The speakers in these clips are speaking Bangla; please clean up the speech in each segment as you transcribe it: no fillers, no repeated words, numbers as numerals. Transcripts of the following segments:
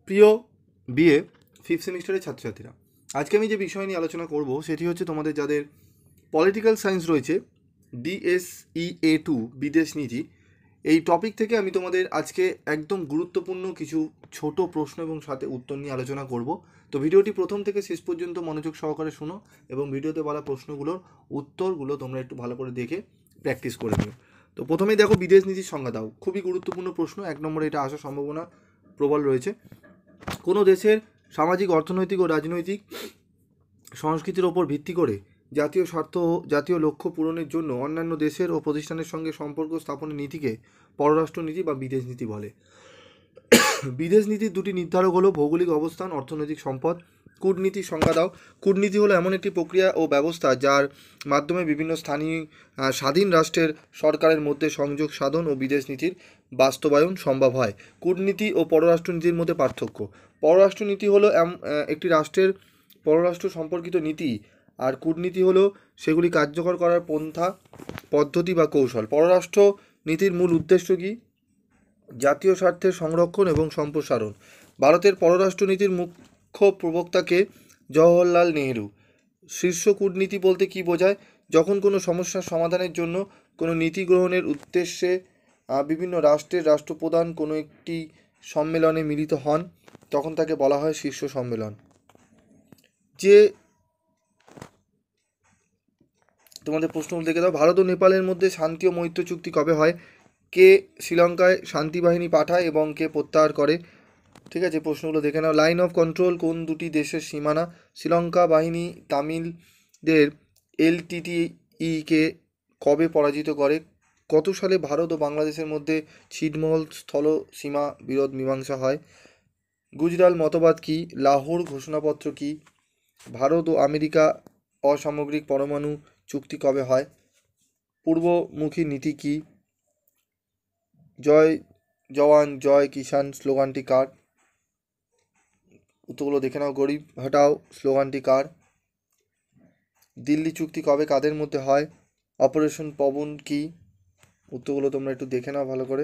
প্রিয় বিএ ফিফথ সেমিস্টারের ছাত্রছাত্রীরা, আজকে আমি যে বিষয় নিয়ে আলোচনা করব সেটি হচ্ছে তোমাদের যাদের পলিটিক্যাল সায়েন্স রয়েছে, DSEA2 বিদেশ নীতি, এই টপিক থেকে আমি তোমাদের আজকে একদম গুরুত্বপূর্ণ কিছু ছোট প্রশ্ন এবং সাথে উত্তর নিয়ে আলোচনা করব। তো ভিডিওটি প্রথম থেকে শেষ পর্যন্ত মনোযোগ সহকারে শোনো এবং ভিডিওতে বলা প্রশ্নগুলোর উত্তরগুলো তোমরা একটু ভালো করে দেখে প্র্যাকটিস করে নিও। তো প্রথমেই দেখো, বিদেশ নীতির সংজ্ঞা দাও। খুবই গুরুত্বপূর্ণ প্রশ্ন, 1 নম্বরে এটা আসার সম্ভাবনা প্রবল রয়েছে। কোনো দেশের সামাজিক, অর্থনৈতিক ও রাজনৈতিক সংস্কৃতির ওপর ভিত্তি করে জাতীয় স্বার্থ ও জাতীয় লক্ষ্য পূরণের জন্য অন্যান্য দেশের ও প্রতিষ্ঠানের সঙ্গে সম্পর্ক স্থাপনের নীতিকে পররাষ্ট্রনীতি বা বিদেশ নীতি বলে। বিদেশ নীতির দুটি নির্ধারক হলো ভৌগোলিক অবস্থান, অর্থনৈতিক সম্পদ। কূটনীতির সংজ্ঞা দাও। কূটনীতি হলো এমন একটি প্রক্রিয়া ও ব্যবস্থা যার মাধ্যমে বিভিন্ন স্বাধীন রাষ্ট্রের সরকারের মধ্যে সংযোগ সাধন ও বিদেশ নীতির বাস্তবায়ন সম্ভব হয়। কূটনীতি ও পররাষ্ট্রনীতির মধ্যে পার্থক্য: পররাষ্ট্রনীতি হলো একটি রাষ্ট্রের পররাষ্ট্র সম্পর্কিত নীতি, আর কূটনীতি হলো সেগুলি কার্যকর করার পন্থা, পদ্ধতি বা কৌশল। পররাষ্ট্র নীতির মূল উদ্দেশ্য কী? জাতীয় স্বার্থের সংরক্ষণ এবং সম্প্রসারণ। ভারতের পররাষ্ট্রনীতির মুখ্য প্রবক্তাকে জওহরলাল নেহেরু। শীর্ষ কূটনীতি বলতে কী বোঝায়? যখন কোনো সমস্যার সমাধানের জন্য কোনো নীতি গ্রহণের উদ্দেশ্যে বিভিন্ন রাষ্ট্রের রাষ্ট্রপ্রধান কোনো একটি সম্মেলনে মিলিত হন, তখন তাকে বলা হয় শীর্ষ সম্মেলন। যে তোমাদের প্রশ্নগুলো দেখে দাও। ভারত ও নেপালের মধ্যে শান্তি ও মৈত্র চুক্তি কবে হয়? কে শ্রীলঙ্কায় শান্তি বাহিনী পাঠায় এবং কে প্রত্যাহার করে? ঠিক আছে, প্রশ্নগুলো দেখে নাও। লাইন অফ কন্ট্রোল কোন দুটি দেশের সীমানা? শ্রীলঙ্কা বাহিনী তামিলদের LTTE-কে কবে পরাজিত করে? কত সালে ভারত ও বাংলাদেশের মধ্যে ছিটমহল স্থল সীমা বিরোধ মীমাংসা হয়? গুজরাল মতবাদ কী? লাহোর ঘোষণাপত্র কী? ভারত ও আমেরিকা অসামরিক পরমাণু চুক্তি কবে হয়? পূর্বমুখী নীতি কী? জয় জওয়ান জয় কিষাণ স্লোগানটি কার? উত্তরগুলো দেখে নাও। গরিব হটাও স্লোগানটি কার? দিল্লি চুক্তি কবে কাদের মধ্যে হয়? অপারেশন পবন কি? উত্তরগুলো তোমরা একটু দেখে নাও ভালো করে।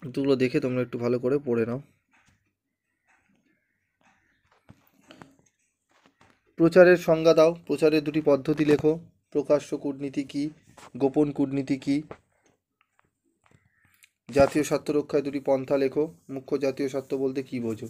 উত্তরগুলো দেখে তোমরা একটু ভালো করে পড়ে নাও। প্রচারের সংজ্ঞা দাও। প্রচারের দুটি পদ্ধতি লেখো। প্রকাশ্য কূটনীতি কি? গোপন কূটনীতি কি? জাতীয় স্বার্থ রক্ষায় দুটি পন্থা লেখো। মুখ্য জাতীয় স্বার্থ বলতে কী বোঝো?